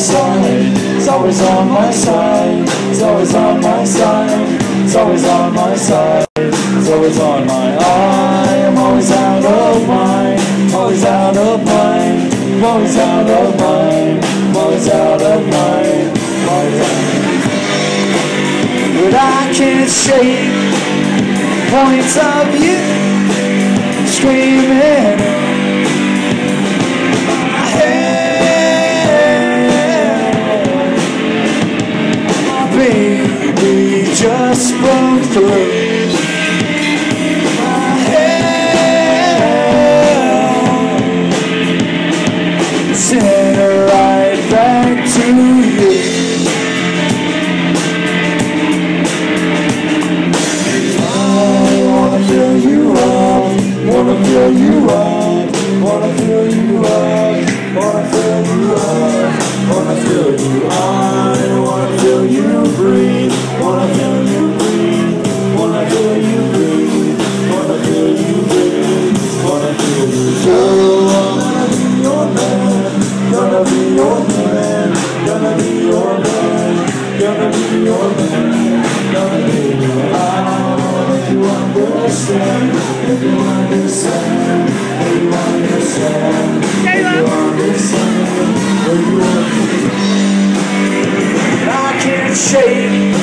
side. It's always on my side. It's always on my side. It's always on my side. It's always on my eye. I'm always out of mind. Always out of mind. I'm always out of mind. I'm always out of mind. Always out of mind. But I can't shake points of you screaming in my head. My baby just broke through my head. Send her right back to you. Fill you up, wanna fill you up, wanna fill you up, wanna fill you up, wanna fill you on, wanna fill you breathe, wanna fill you breathe, wanna fill you breathe, wanna fill you breathe, wanna fill you girl, wanna be your man, gonna be your man, gonna be your man, gonna be your man, gonna be your man. If you understand, if you understand, if you understand, if you understand, if you understand. I can't shake